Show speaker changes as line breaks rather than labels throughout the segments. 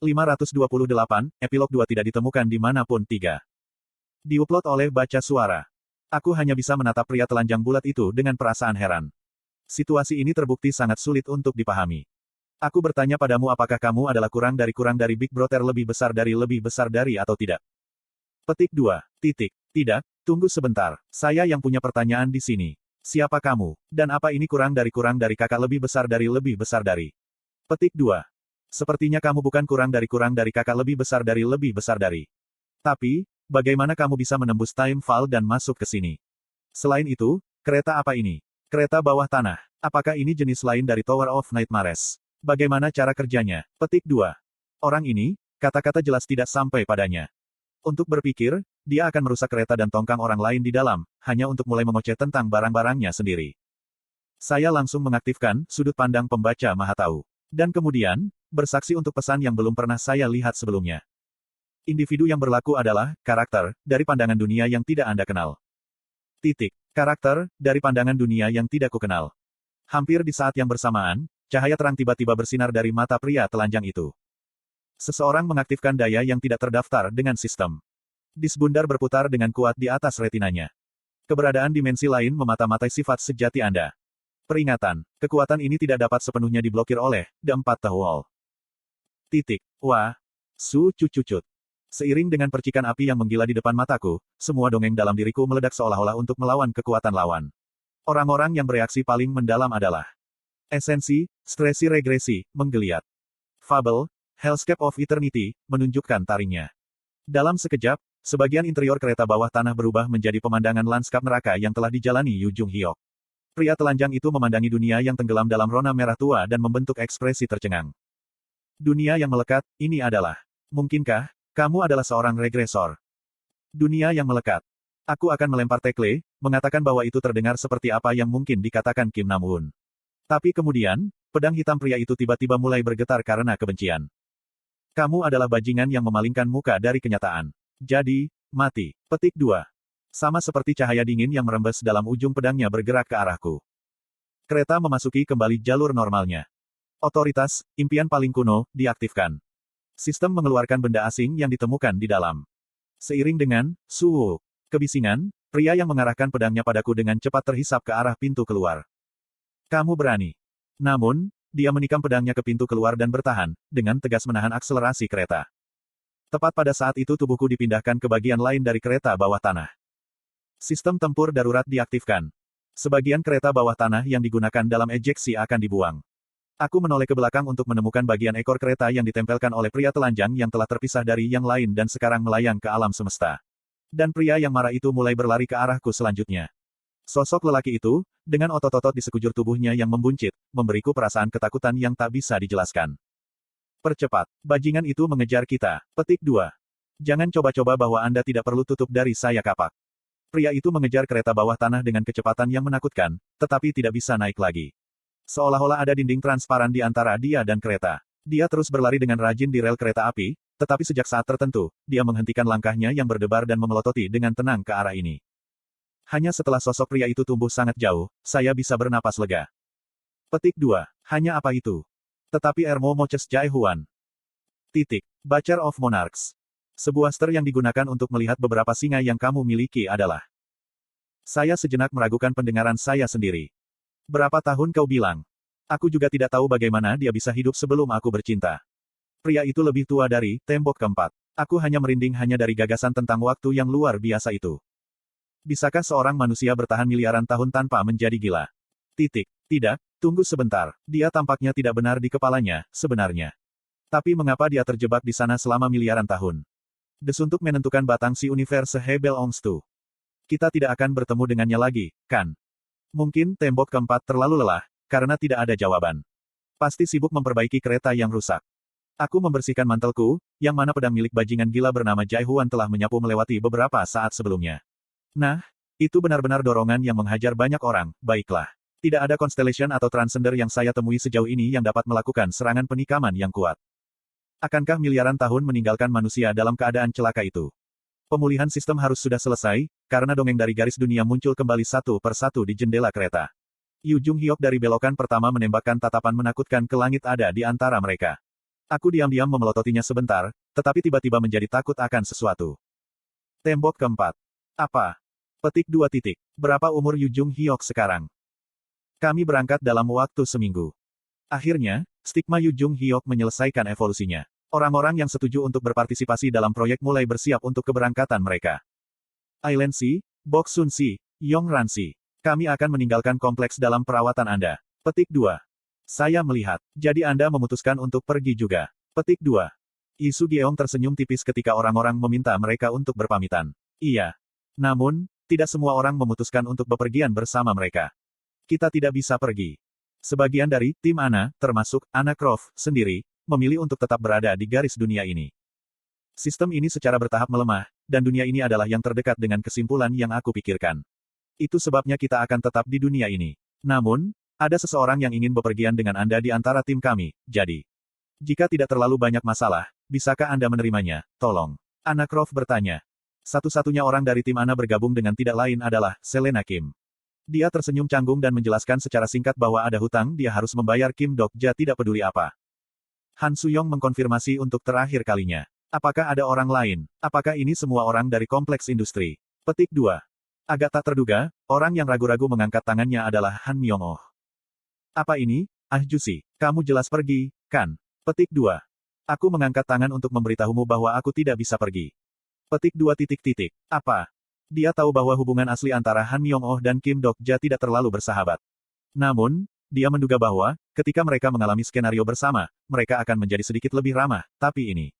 528, Epilog 2 tidak ditemukan dimanapun 3. Diupload oleh Baca Suara. Aku hanya bisa menatap pria telanjang bulat itu dengan perasaan heran. Situasi ini terbukti sangat sulit untuk dipahami. Aku bertanya padamu apakah kamu adalah kurang dari Big Brother lebih besar dari atau tidak? Petik 2. Titik. Tidak, tunggu sebentar. Saya yang punya pertanyaan di sini. Siapa kamu? Dan apa ini kurang dari kakak lebih besar dari? Petik 2. Sepertinya kamu bukan kurang dari kakak lebih besar dari. Tapi, bagaimana kamu bisa menembus time fall dan masuk ke sini? Selain itu, kereta apa ini? Kereta bawah tanah. Apakah ini jenis lain dari Tower of Nightmares? Bagaimana cara kerjanya? Petik 2. Orang ini, kata-kata jelas tidak sampai padanya. Untuk berpikir, dia akan merusak kereta dan tongkang orang lain di dalam, hanya untuk mulai mengoceh tentang barang-barangnya sendiri. Saya langsung mengaktifkan sudut pandang pembaca maha tahu. Dan kemudian, bersaksi untuk pesan yang belum pernah saya lihat sebelumnya. Individu yang berlaku adalah karakter dari pandangan dunia yang tidak Anda kenal. Titik. Karakter dari pandangan dunia yang tidak kukenal. Hampir di saat yang bersamaan, cahaya terang tiba-tiba bersinar dari mata pria telanjang itu. Seseorang mengaktifkan daya yang tidak terdaftar dengan sistem. Disk bundar berputar dengan kuat di atas retinanya. Keberadaan dimensi lain memata-matai sifat sejati Anda. Peringatan, kekuatan ini tidak dapat sepenuhnya diblokir oleh The 4 The Wall. Titik. Wah. Cucut. Seiring dengan percikan api yang menggila di depan mataku, semua dongeng dalam diriku meledak seolah-olah untuk melawan kekuatan lawan. Orang-orang yang bereaksi paling mendalam adalah esensi, stresi regresi, menggeliat. Fable, Hellscape of Eternity, menunjukkan taringnya. Dalam sekejap, sebagian interior kereta bawah tanah berubah menjadi pemandangan lanskap neraka yang telah dijalani Yu Jung Hyuk. Pria telanjang itu memandangi dunia yang tenggelam dalam rona merah tua dan membentuk ekspresi tercengang. Dunia yang melekat, ini adalah. Mungkinkah, kamu adalah seorang regresor? Dunia yang melekat. Aku akan melempar tekle, mengatakan bahwa itu terdengar seperti apa yang mungkin dikatakan Kim Nam-woon. Tapi kemudian, pedang hitam pria itu tiba-tiba mulai bergetar karena kebencian. Kamu adalah bajingan yang memalingkan muka dari kenyataan. Jadi, mati. Petik 2. Sama seperti cahaya dingin yang merembes dalam ujung pedangnya bergerak ke arahku. Kereta memasuki kembali jalur normalnya. Otoritas, impian paling kuno, diaktifkan. Sistem mengeluarkan benda asing yang ditemukan di dalam. Seiring dengan, kebisingan, pria yang mengarahkan pedangnya padaku dengan cepat terhisap ke arah pintu keluar. Kamu berani. Namun, dia menikam pedangnya ke pintu keluar dan bertahan, dengan tegas menahan akselerasi kereta. Tepat pada saat itu tubuhku dipindahkan ke bagian lain dari kereta bawah tanah. Sistem tempur darurat diaktifkan. Sebagian kereta bawah tanah yang digunakan dalam ejeksi akan dibuang. Aku menoleh ke belakang untuk menemukan bagian ekor kereta yang ditempelkan oleh pria telanjang yang telah terpisah dari yang lain dan sekarang melayang ke alam semesta. Dan pria yang marah itu mulai berlari ke arahku selanjutnya. Sosok lelaki itu, dengan otot-otot di sekujur tubuhnya yang membuncit, memberiku perasaan ketakutan yang tak bisa dijelaskan. Percepat, bajingan itu mengejar kita. Petik 2. Jangan coba-coba bahwa Anda tidak perlu tutup dari saya kapak. Pria itu mengejar kereta bawah tanah dengan kecepatan yang menakutkan, tetapi tidak bisa naik lagi. Seolah-olah ada dinding transparan di antara dia dan kereta. Dia terus berlari dengan rajin di rel kereta api, tetapi sejak saat tertentu, dia menghentikan langkahnya yang berdebar dan memelototi dengan tenang ke arah ini. Hanya setelah sosok pria itu tumbuh sangat jauh, saya bisa bernapas lega. Petik 2. Hanya apa itu? Tetapi Ermo Moches Jaehuan. Titik. Bacher of Monarchs. Sebuah ster yang digunakan untuk melihat beberapa singa yang kamu miliki adalah. Saya sejenak meragukan pendengaran saya sendiri. Berapa tahun kau bilang? Aku juga tidak tahu bagaimana dia bisa hidup sebelum aku bercinta. Pria itu lebih tua dari tembok keempat. Aku hanya merinding hanya dari gagasan tentang waktu yang luar biasa itu. Bisakah seorang manusia bertahan miliaran tahun tanpa menjadi gila? Titik. Tidak, tunggu sebentar. Dia tampaknya tidak benar di kepalanya, sebenarnya. Tapi mengapa dia terjebak di sana selama miliaran tahun? Desuntuk menentukan batang si universe Hebel Ongstu. Kita tidak akan bertemu dengannya lagi, kan? Mungkin tembok keempat terlalu lelah, karena tidak ada jawaban. Pasti sibuk memperbaiki kereta yang rusak. Aku membersihkan mantelku, yang mana pedang milik bajingan gila bernama Jaehuan telah menyapu melewati beberapa saat sebelumnya. Nah, itu benar-benar dorongan yang menghajar banyak orang, baiklah. Tidak ada Constellation atau Transcender yang saya temui sejauh ini yang dapat melakukan serangan penikaman yang kuat. Akankah miliaran tahun meninggalkan manusia dalam keadaan celaka itu? Pemulihan sistem harus sudah selesai, karena dongeng dari garis dunia muncul kembali satu persatu di jendela kereta. Yu Jung Hyuk dari belokan pertama menembakkan tatapan menakutkan ke langit ada di antara mereka. Aku diam-diam memelototinya sebentar, tetapi tiba-tiba menjadi takut akan sesuatu. Tembok keempat. Apa? Petik 2 titik. Berapa umur Yu Jung Hyok sekarang? Kami berangkat dalam waktu seminggu. Akhirnya, stigma Yu Jung Hyok menyelesaikan evolusinya. Orang-orang yang setuju untuk berpartisipasi dalam proyek mulai bersiap untuk keberangkatan mereka. Ailen Si, Bok Sun Si, Yong Ran Si. Kami akan meninggalkan kompleks dalam perawatan Anda. Petik 2. Saya melihat. Jadi Anda memutuskan untuk pergi juga. Petik 2. Lee Sugyeong tersenyum tipis ketika orang-orang meminta mereka untuk berpamitan. Iya. Namun, tidak semua orang memutuskan untuk bepergian bersama mereka. Kita tidak bisa pergi. Sebagian dari tim Ana, termasuk Anna Croft sendiri, memilih untuk tetap berada di garis dunia ini. Sistem ini secara bertahap melemah, dan dunia ini adalah yang terdekat dengan kesimpulan yang aku pikirkan. Itu sebabnya kita akan tetap di dunia ini. Namun, ada seseorang yang ingin bepergian dengan Anda di antara tim kami, jadi. Jika tidak terlalu banyak masalah, bisakah Anda menerimanya, tolong? Anna Croft bertanya. Satu-satunya orang dari tim Ana bergabung dengan tidak lain adalah Selena Kim. Dia tersenyum canggung dan menjelaskan secara singkat bahwa ada hutang dia harus membayar Kim Dok-ja tidak peduli apa. Han Suyong mengkonfirmasi untuk terakhir kalinya. Apakah ada orang lain? Apakah ini semua orang dari kompleks industri? Petik 2. Agak tak terduga, orang yang ragu-ragu mengangkat tangannya adalah Han Myong-oh. Apa ini, Ah Jusi? Kamu jelas pergi, kan? Petik 2. Aku mengangkat tangan untuk memberitahumu bahwa aku tidak bisa pergi. Petik 2 titik titik. Apa? Dia tahu bahwa hubungan asli antara Han Myong-oh dan Kim Dok-ja tidak terlalu bersahabat. Namun, dia menduga bahwa, ketika mereka mengalami skenario bersama, mereka akan menjadi sedikit lebih ramah, tapi ini.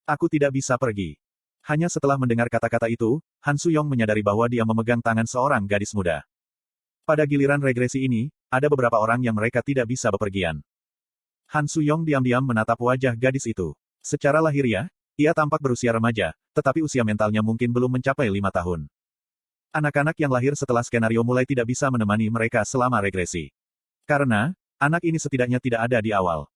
Aku tidak bisa pergi. Hanya setelah mendengar kata-kata itu, Han Suyong menyadari bahwa dia memegang tangan seorang gadis muda. Pada giliran regresi ini, ada beberapa orang yang mereka tidak bisa bepergian. Han Suyong diam-diam menatap wajah gadis itu. Secara lahiriah, ia tampak berusia remaja, tetapi usia mentalnya mungkin belum mencapai 5 tahun. Anak-anak yang lahir setelah skenario mulai tidak bisa menemani mereka selama regresi. Karena, anak ini setidaknya tidak ada di awal.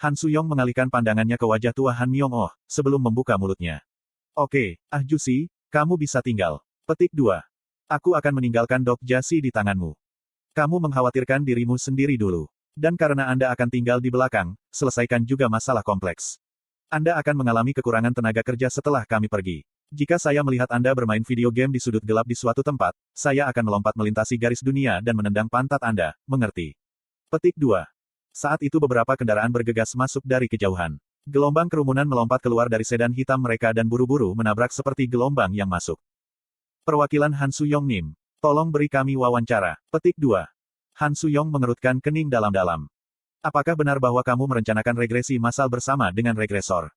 Han Suyong mengalihkan pandangannya ke wajah tua Han Myong-oh, sebelum membuka mulutnya. Oke, Ah Jusi, kamu bisa tinggal. Petik 2. Aku akan meninggalkan Dok-ja Si di tanganmu. Kamu mengkhawatirkan dirimu sendiri dulu. Dan karena Anda akan tinggal di belakang, selesaikan juga masalah kompleks. Anda akan mengalami kekurangan tenaga kerja setelah kami pergi. Jika saya melihat Anda bermain video game di sudut gelap di suatu tempat, saya akan melompat melintasi garis dunia dan menendang pantat Anda, mengerti? Petik 2. Saat itu beberapa kendaraan bergegas masuk dari kejauhan. Gelombang kerumunan melompat keluar dari sedan hitam mereka dan buru-buru menabrak seperti gelombang yang masuk. Perwakilan Han Suyong Nim. Tolong beri kami wawancara. Petik 2. Han Suyong mengerutkan kening dalam-dalam. Apakah benar bahwa kamu merencanakan regresi massal bersama dengan regresor?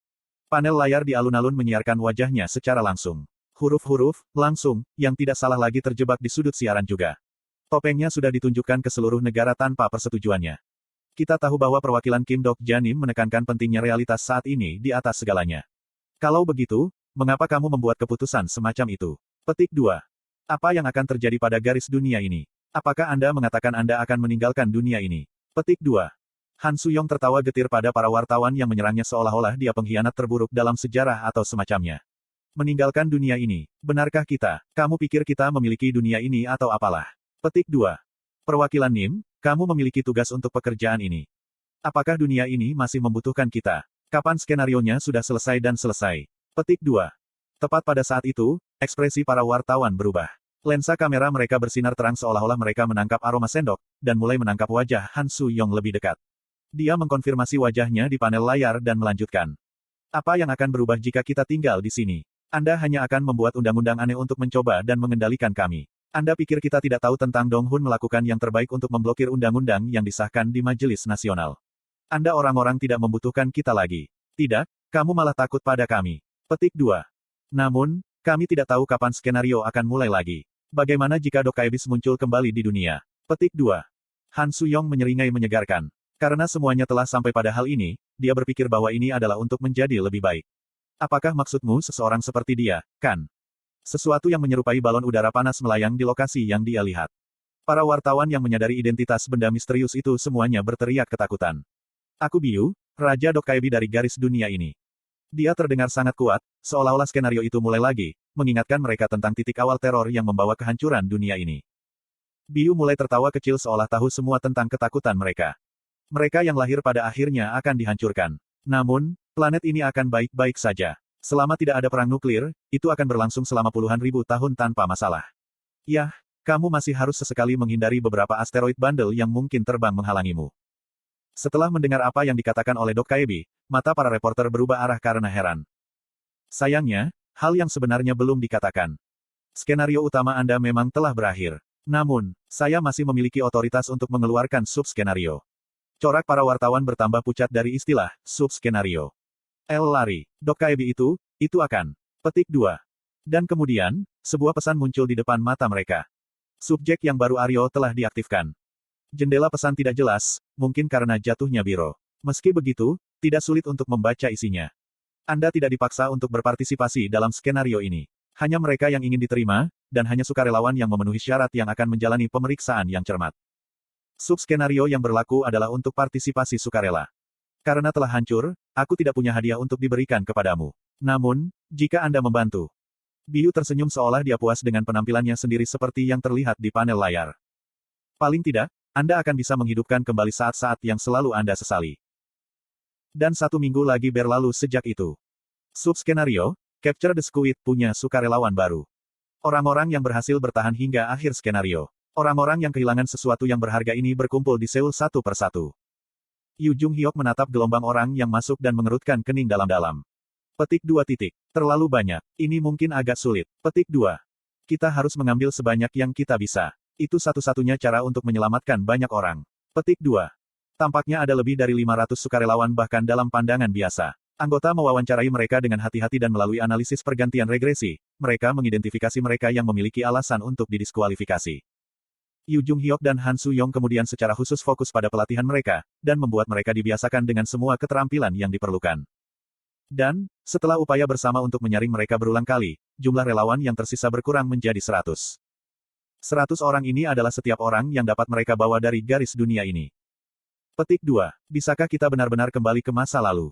Panel layar di alun-alun menyiarkan wajahnya secara langsung. Huruf-huruf, langsung, yang tidak salah lagi terjebak di sudut siaran juga. Topengnya sudah ditunjukkan ke seluruh negara tanpa persetujuannya. Kita tahu bahwa perwakilan Kim Dok-ja Nim menekankan pentingnya realitas saat ini di atas segalanya. Kalau begitu, mengapa kamu membuat keputusan semacam itu? Petik 2. Apa yang akan terjadi pada garis dunia ini? Apakah Anda mengatakan Anda akan meninggalkan dunia ini? Petik 2. Han Suyong tertawa getir pada para wartawan yang menyerangnya seolah-olah dia pengkhianat terburuk dalam sejarah atau semacamnya. Meninggalkan dunia ini. Benarkah kita? Kamu pikir kita memiliki dunia ini atau apalah? Petik 2. Perwakilan Nim, kamu memiliki tugas untuk pekerjaan ini. Apakah dunia ini masih membutuhkan kita? Kapan skenarionya sudah selesai dan selesai? Petik 2. Tepat pada saat itu, ekspresi para wartawan berubah. Lensa kamera mereka bersinar terang seolah-olah mereka menangkap aroma sendok, dan mulai menangkap wajah Han Suyong lebih dekat. Dia mengkonfirmasi wajahnya di panel layar dan melanjutkan. Apa yang akan berubah jika kita tinggal di sini? Anda hanya akan membuat undang-undang aneh untuk mencoba dan mengendalikan kami. Anda pikir kita tidak tahu tentang Dong Hun melakukan yang terbaik untuk memblokir undang-undang yang disahkan di Majelis Nasional. Anda orang-orang tidak membutuhkan kita lagi. Tidak, kamu malah takut pada kami. Petik 2. Namun, kami tidak tahu kapan skenario akan mulai lagi. Bagaimana jika Dokaebis muncul kembali di dunia? Petik 2. Han Suyong menyeringai menyegarkan. Karena semuanya telah sampai pada hal ini, dia berpikir bahwa ini adalah untuk menjadi lebih baik. Apakah maksudmu seseorang seperti dia, kan? Sesuatu yang menyerupai balon udara panas melayang di lokasi yang dia lihat. Para wartawan yang menyadari identitas benda misterius itu semuanya berteriak ketakutan. Aku Biu, Raja Dokaebi dari garis dunia ini. Dia terdengar sangat kuat, seolah-olah skenario itu mulai lagi, mengingatkan mereka tentang titik awal teror yang membawa kehancuran dunia ini. Biu mulai tertawa kecil seolah tahu semua tentang ketakutan mereka. Mereka yang lahir pada akhirnya akan dihancurkan. Namun, planet ini akan baik-baik saja. Selama tidak ada perang nuklir, itu akan berlangsung selama puluhan ribu tahun tanpa masalah. Yah, kamu masih harus sesekali menghindari beberapa asteroid bandel yang mungkin terbang menghalangimu. Setelah mendengar apa yang dikatakan oleh Dok Kaebi, mata para reporter berubah arah karena heran. Sayangnya, hal yang sebenarnya belum dikatakan. Skenario utama Anda memang telah berakhir. Namun, saya masih memiliki otoritas untuk mengeluarkan sub-skenario. Corak para wartawan bertambah pucat dari istilah sub-skenario. Lari. Dok Kaebi itu akan. Petik 2. Dan kemudian, sebuah pesan muncul di depan mata mereka. Subjek yang baru Aryo telah diaktifkan. Jendela pesan tidak jelas, mungkin karena jatuhnya biro. Meski begitu, tidak sulit untuk membaca isinya. Anda tidak dipaksa untuk berpartisipasi dalam skenario ini. Hanya mereka yang ingin diterima, dan hanya sukarelawan yang memenuhi syarat yang akan menjalani pemeriksaan yang cermat. Sub-skenario yang berlaku adalah untuk partisipasi sukarela. Karena telah hancur, aku tidak punya hadiah untuk diberikan kepadamu. Namun, jika Anda membantu. Biu tersenyum seolah dia puas dengan penampilannya sendiri seperti yang terlihat di panel layar. Paling tidak, Anda akan bisa menghidupkan kembali saat-saat yang selalu Anda sesali. Dan 1 minggu lagi berlalu sejak itu. Sub-skenario, Capture the Squid punya sukarelawan baru. Orang-orang yang berhasil bertahan hingga akhir skenario. Orang-orang yang kehilangan sesuatu yang berharga ini berkumpul di Seoul satu persatu. Yu Jung Hyuk menatap gelombang orang yang masuk dan mengerutkan kening dalam-dalam. Petik 2 titik. Terlalu banyak. Ini mungkin agak sulit. Petik 2. Kita harus mengambil sebanyak yang kita bisa. Itu satu-satunya cara untuk menyelamatkan banyak orang. Petik 2. Tampaknya ada lebih dari 500 sukarelawan bahkan dalam pandangan biasa. Anggota mewawancarai mereka dengan hati-hati dan melalui analisis pergantian regresi, mereka mengidentifikasi mereka yang memiliki alasan untuk didiskualifikasi. Yu Jung Hyuk dan Han Soo Young kemudian secara khusus fokus pada pelatihan mereka, dan membuat mereka dibiasakan dengan semua keterampilan yang diperlukan. Dan, setelah upaya bersama untuk menyaring mereka berulang kali, jumlah relawan yang tersisa berkurang menjadi 100. 100 orang ini adalah setiap orang yang dapat mereka bawa dari garis dunia ini. Petik 2. Bisakah kita benar-benar kembali ke masa lalu?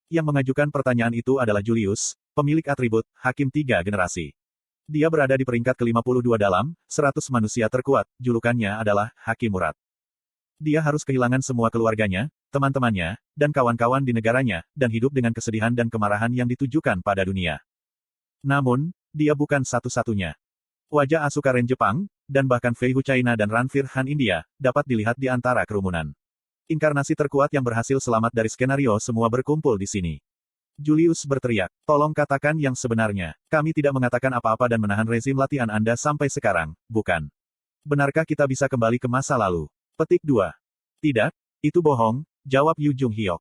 Yang mengajukan pertanyaan itu adalah Julius, pemilik atribut, Hakim 3 generasi. Dia berada di peringkat ke-52 dalam 100 manusia terkuat, julukannya adalah Hakim Murad. Dia harus kehilangan semua keluarganya, teman-temannya, dan kawan-kawan di negaranya, dan hidup dengan kesedihan dan kemarahan yang ditujukan pada dunia. Namun, dia bukan satu-satunya. Wajah Asuka Ren Jepang, dan bahkan Fei Hu China dan Ranfir Han India, dapat dilihat di antara kerumunan. Inkarnasi terkuat yang berhasil selamat dari skenario semua berkumpul di sini. Julius berteriak, tolong katakan yang sebenarnya. Kami tidak mengatakan apa-apa dan menahan rezim latihan Anda sampai sekarang, bukan? Benarkah kita bisa kembali ke masa lalu? Petik 2. Tidak, itu bohong, jawab Yu Jung Hyuk.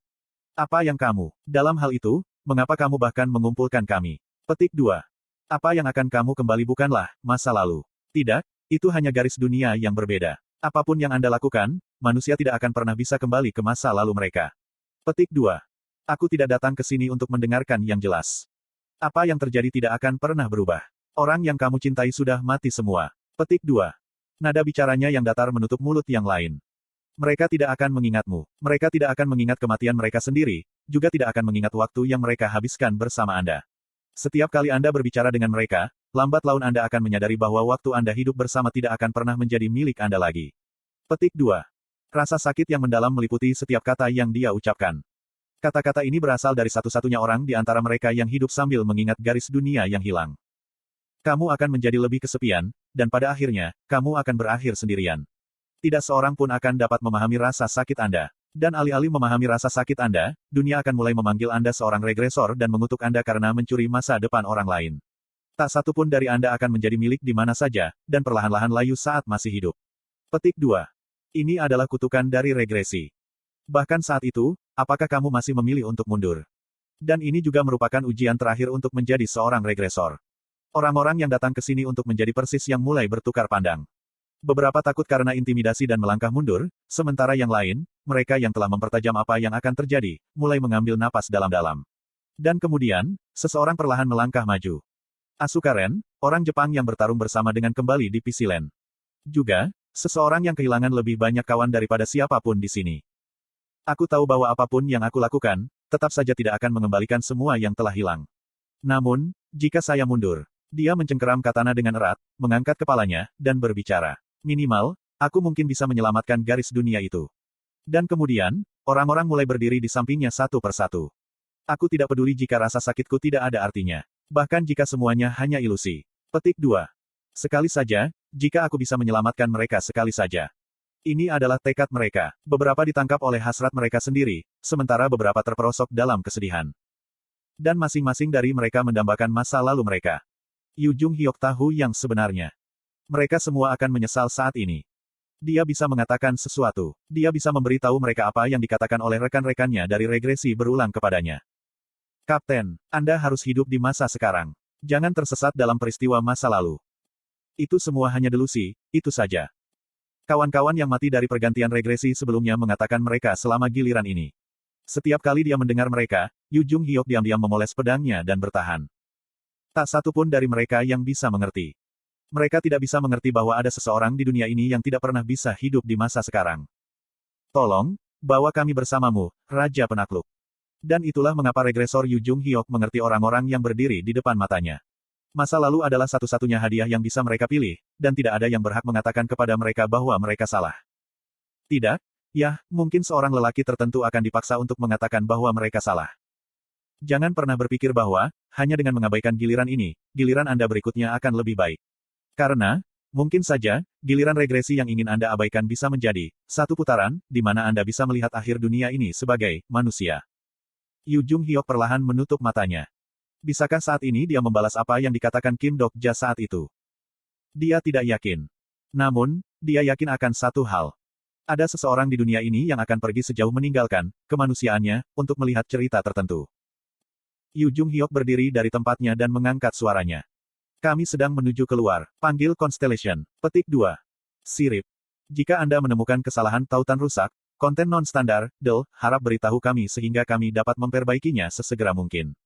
Apa yang kamu? Dalam hal itu, mengapa kamu bahkan mengumpulkan kami? Petik 2. Apa yang akan kamu kembali bukanlah masa lalu. Tidak, itu hanya garis dunia yang berbeda. Apapun yang Anda lakukan, manusia tidak akan pernah bisa kembali ke masa lalu mereka. Petik 2. Aku tidak datang ke sini untuk mendengarkan yang jelas. Apa yang terjadi tidak akan pernah berubah. Orang yang kamu cintai sudah mati semua. Petik 2. Nada bicaranya yang datar menutup mulut yang lain. Mereka tidak akan mengingatmu. Mereka tidak akan mengingat kematian mereka sendiri, juga tidak akan mengingat waktu yang mereka habiskan bersama Anda. Setiap kali Anda berbicara dengan mereka, lambat laun Anda akan menyadari bahwa waktu Anda hidup bersama tidak akan pernah menjadi milik Anda lagi. Petik 2. Rasa sakit yang mendalam meliputi setiap kata yang dia ucapkan. Kata-kata ini berasal dari satu-satunya orang di antara mereka yang hidup sambil mengingat garis dunia yang hilang. Kamu akan menjadi lebih kesepian, dan pada akhirnya, kamu akan berakhir sendirian. Tidak seorang pun akan dapat memahami rasa sakit Anda. Dan alih-alih memahami rasa sakit Anda, dunia akan mulai memanggil Anda seorang regresor dan mengutuk Anda karena mencuri masa depan orang lain. Tak satu pun dari Anda akan menjadi milik di mana saja, dan perlahan-lahan layu saat masih hidup. Petik 2. Ini adalah kutukan dari regresi. Bahkan saat itu, apakah kamu masih memilih untuk mundur? Dan ini juga merupakan ujian terakhir untuk menjadi seorang regresor. Orang-orang yang datang ke sini untuk menjadi persis yang mulai bertukar pandang. Beberapa takut karena intimidasi dan melangkah mundur, sementara yang lain, mereka yang telah mempertajam apa yang akan terjadi, mulai mengambil napas dalam-dalam. Dan kemudian, seseorang perlahan melangkah maju. Asuka Ren, orang Jepang yang bertarung bersama dengan kembali di PC Land. Juga, seseorang yang kehilangan lebih banyak kawan daripada siapapun di sini. Aku tahu bahwa apapun yang aku lakukan, tetap saja tidak akan mengembalikan semua yang telah hilang. Namun, jika saya mundur, dia mencengkeram katana dengan erat, mengangkat kepalanya, dan berbicara. Minimal, aku mungkin bisa menyelamatkan garis dunia itu. Dan kemudian, orang-orang mulai berdiri di sampingnya satu persatu. Aku tidak peduli jika rasa sakitku tidak ada artinya. Bahkan jika semuanya hanya ilusi. Petik 2. Sekali saja, jika aku bisa menyelamatkan mereka sekali saja. Ini adalah tekad mereka. Beberapa ditangkap oleh hasrat mereka sendiri, sementara beberapa terperosok dalam kesedihan. Dan masing-masing dari mereka mendambakan masa lalu mereka. Yu Jung Hyok tahu yang sebenarnya. Mereka semua akan menyesal saat ini. Dia bisa mengatakan sesuatu. Dia bisa memberitahu mereka apa yang dikatakan oleh rekan-rekannya dari regresi berulang kepadanya. Kapten, Anda harus hidup di masa sekarang. Jangan tersesat dalam peristiwa masa lalu. Itu semua hanya delusi, itu saja. Kawan-kawan yang mati dari pergantian regresi sebelumnya mengatakan mereka selama giliran ini. Setiap kali dia mendengar mereka, Yu Jung Hyok diam-diam memoles pedangnya dan bertahan. Tak satu pun dari mereka yang bisa mengerti. Mereka tidak bisa mengerti bahwa ada seseorang di dunia ini yang tidak pernah bisa hidup di masa sekarang. Tolong, bawa kami bersamamu, Raja Penakluk. Dan itulah mengapa regresor Yu Jung Hyok mengerti orang-orang yang berdiri di depan matanya. Masa lalu adalah satu-satunya hadiah yang bisa mereka pilih, dan tidak ada yang berhak mengatakan kepada mereka bahwa mereka salah. Tidak, ya, mungkin seorang lelaki tertentu akan dipaksa untuk mengatakan bahwa mereka salah. Jangan pernah berpikir bahwa, hanya dengan mengabaikan giliran ini, giliran Anda berikutnya akan lebih baik. Karena, mungkin saja, giliran regresi yang ingin Anda abaikan bisa menjadi satu putaran, di mana Anda bisa melihat akhir dunia ini sebagai manusia. Yu Jung Hyok perlahan menutup matanya. Bisakah saat ini dia membalas apa yang dikatakan Kim Dok-ja saat itu? Dia tidak yakin. Namun, dia yakin akan satu hal. Ada seseorang di dunia ini yang akan pergi sejauh meninggalkan kemanusiaannya untuk melihat cerita tertentu. Yu Jung Hyok berdiri dari tempatnya dan mengangkat suaranya. Kami sedang menuju keluar. Panggil Constellation. Petik 2. Sirip. Jika Anda menemukan kesalahan tautan rusak, konten non-standar, harap beritahu kami sehingga kami dapat memperbaikinya sesegera mungkin.